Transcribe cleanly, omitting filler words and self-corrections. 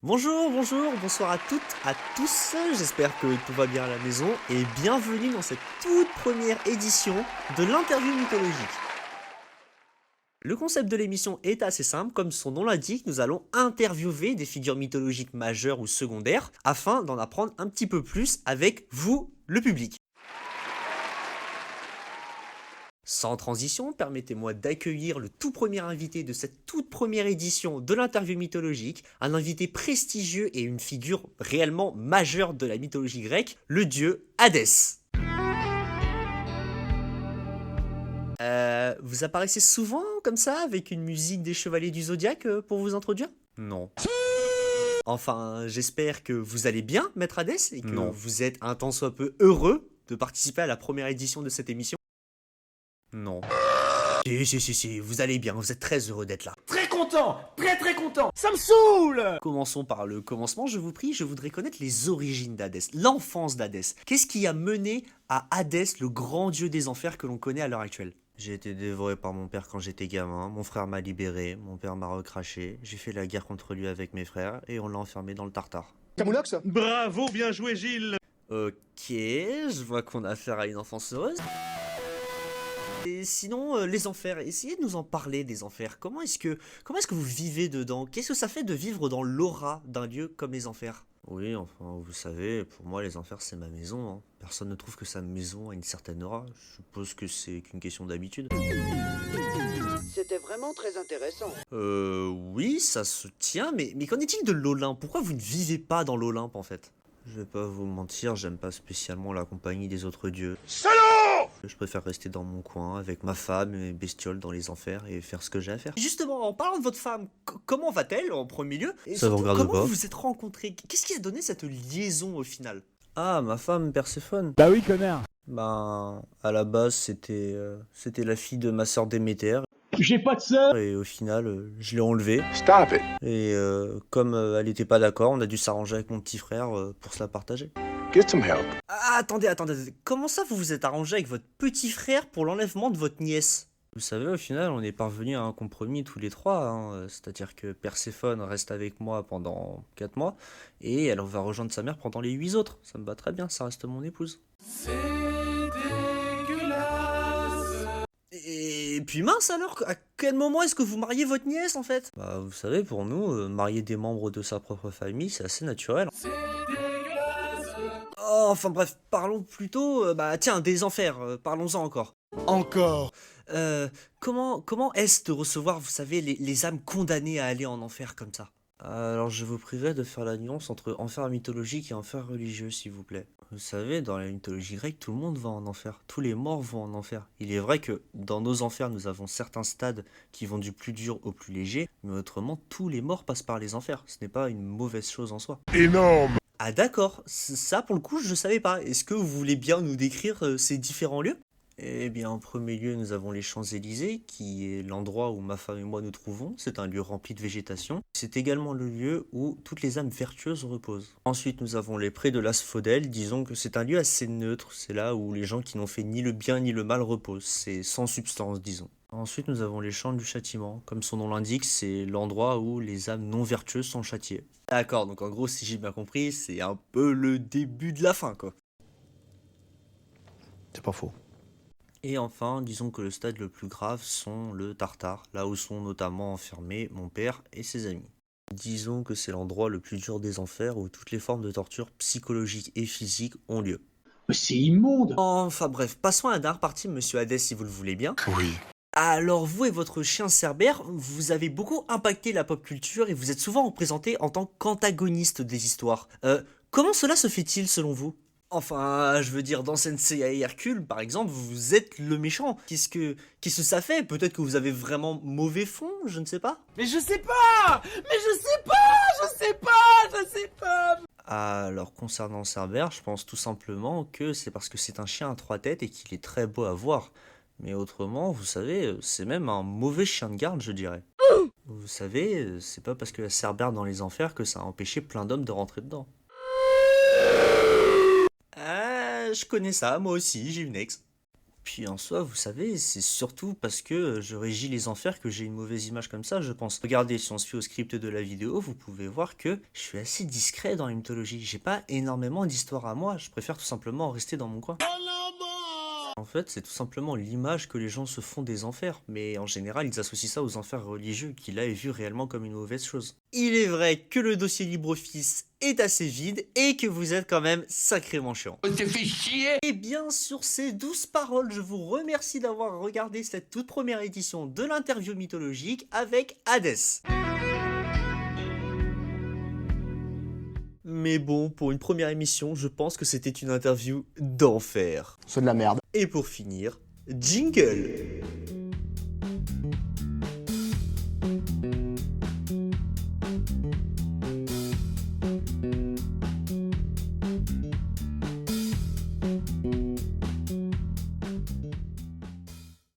Bonjour, bonjour, bonsoir à toutes, à tous, j'espère que tout va bien à la maison et bienvenue dans cette toute première édition de l'interview mythologique. Le concept de l'émission est assez simple, comme son nom l'indique, nous allons interviewer des figures mythologiques majeures ou secondaires afin d'en apprendre un petit peu plus avec vous, le public. Sans transition, permettez-moi d'accueillir le tout premier invité de cette toute première édition de l'interview mythologique, un invité prestigieux et une figure réellement majeure de la mythologie grecque, le dieu Hadès. Vous apparaissez souvent comme ça avec une musique des Chevaliers du Zodiaque pour vous introduire? Non. Enfin, j'espère que vous allez bien, Maître Hadès, et que vous êtes un tant soit peu heureux de participer à la première édition de cette émission. Non. Si, vous allez bien, vous êtes très heureux d'être là. Très content, très content, ça me saoule. Commençons par le commencement, je vous prie, je voudrais connaître les origines d'Hadès, l'enfance d'Hadès. Qu'est-ce qui a mené à Hadès, le grand dieu des enfers que l'on connaît à l'heure actuelle? J'ai été dévoré par mon père quand j'étais gamin, mon frère m'a libéré, mon père m'a recraché, j'ai fait la guerre contre lui avec mes frères et on l'a enfermé dans le Tartare. Camoulox. Bravo, bien joué Gilles. Ok, je vois qu'on a affaire à une enfance heureuse. Et sinon, les enfers, essayez de nous en parler des enfers. Comment est-ce que vous vivez dedans? Qu'est-ce que ça fait de vivre dans l'aura d'un lieu comme les enfers? Oui, enfin, vous savez, pour moi, les enfers, c'est ma maison, hein. Personne ne trouve que sa maison a une certaine aura. Je suppose que c'est qu'une question d'habitude. C'était vraiment très intéressant. Oui, ça se tient, mais qu'en est-il de l'Olympe? Pourquoi vous ne vivez pas dans l'Olympe, en fait? Je vais pas vous mentir, j'aime pas spécialement la compagnie des autres dieux. Salaud! Je préfère rester dans mon coin avec ma femme et mes bestioles dans les enfers et faire ce que j'ai à faire. Justement, en parlant de votre femme, comment va-t-elle en premier lieu? Et Ça vous surtout, regarde comment pas. vous vous êtes rencontrés? Qu'est-ce qui a donné cette liaison au final? Ah, ma femme Perséphone. Bah oui, connard. Ben, à la base, c'était la fille de ma sœur Déméter. J'ai pas de sœur. Et au final, je l'ai enlevée. Stop it. Et comme elle était pas d'accord, on a dû s'arranger avec mon petit frère pour se la partager. Get some help. Ah, attendez. Comment ça vous vous êtes arrangé avec votre petit frère pour l'enlèvement de votre nièce? Vous savez, au final, on est parvenus à un compromis tous les trois, hein. C'est-à-dire que Perséphone reste avec moi pendant 4 mois, et elle va rejoindre sa mère pendant les 8 autres. Ça me va très bien, ça reste mon épouse. Et puis mince alors, à quel moment est-ce que vous mariez votre nièce en fait? Bah vous savez, pour nous, marier des membres de sa propre famille, c'est assez naturel. Oh, enfin bref, parlons plutôt, tiens, des enfers, parlons-en encore. Encore. Comment est-ce de recevoir, vous savez, les âmes condamnées à aller en enfer comme ça? Alors je vous prierai de faire la nuance entre enfer mythologique et enfer religieux, s'il vous plaît. Vous savez, dans la mythologie grecque, tout le monde va en enfer. Tous les morts vont en enfer. Il est vrai que dans nos enfers, nous avons certains stades qui vont du plus dur au plus léger, mais autrement, tous les morts passent par les enfers. Ce n'est pas une mauvaise chose en soi. Énorme. Ah d'accord, ça pour le coup, je ne savais pas. Est-ce que vous voulez bien nous décrire ces différents lieux? Eh bien, en premier lieu, nous avons les Champs-Élysées, qui est l'endroit où ma femme et moi nous trouvons. C'est un lieu rempli de végétation. C'est également le lieu où toutes les âmes vertueuses reposent. Ensuite, nous avons les prés de l'Asphodèle. Disons que c'est un lieu assez neutre. C'est là où les gens qui n'ont fait ni le bien ni le mal reposent. C'est sans substance, disons. Ensuite, nous avons les champs du châtiment. Comme son nom l'indique, c'est l'endroit où les âmes non vertueuses sont châtiées. D'accord, donc en gros, si j'ai bien compris, c'est un peu le début de la fin, quoi. C'est pas faux. Et enfin, disons que le stade le plus grave sont le Tartare, là où sont notamment enfermés mon père et ses amis. Disons que c'est l'endroit le plus dur des enfers où toutes les formes de torture psychologiques et physiques ont lieu. Mais c'est immonde. Enfin bref, passons à la dernière partie, monsieur Hadès, si vous le voulez bien. Oui. Alors vous et votre chien Cerbère, vous avez beaucoup impacté la pop culture et vous êtes souvent représentés en tant qu'antagonistes des histoires. Comment cela se fait-il selon vous? Enfin, je veux dire, dans Sensei et Hercule, par exemple, vous êtes le méchant. Qu'est-ce que ça fait? Peut-être que vous avez vraiment mauvais fond, je ne sais pas. Mais je sais pas. Alors, concernant Cerbère, je pense tout simplement que c'est parce que c'est un chien à 3 têtes et qu'il est très beau à voir. Mais autrement, vous savez, c'est même un mauvais chien de garde, je dirais. Vous savez, c'est pas parce que la Cerbère dans les enfers que ça a empêché plein d'hommes de rentrer dedans. Ah, je connais ça, moi aussi, j'ai une ex. Puis en soi, vous savez, c'est surtout parce que je régis les enfers que j'ai une mauvaise image comme ça, je pense. Regardez, si on se fie au script de la vidéo, vous pouvez voir que je suis assez discret dans la mythologie. J'ai pas énormément d'histoire à moi, je préfère tout simplement rester dans mon coin. En fait, c'est tout simplement l'image que les gens se font des enfers, mais en général, ils associent ça aux enfers religieux, qui là est vu réellement comme une mauvaise chose. Il est vrai que le dossier LibreOffice est assez vide et que vous êtes quand même sacrément chiant. T'es fait chier. Et bien sur ces douces paroles, je vous remercie d'avoir regardé cette toute première édition de l'interview mythologique avec Hadès. Mais bon, pour une première émission, je pense que c'était une interview d'enfer. C'est de la merde. Et pour finir, jingle.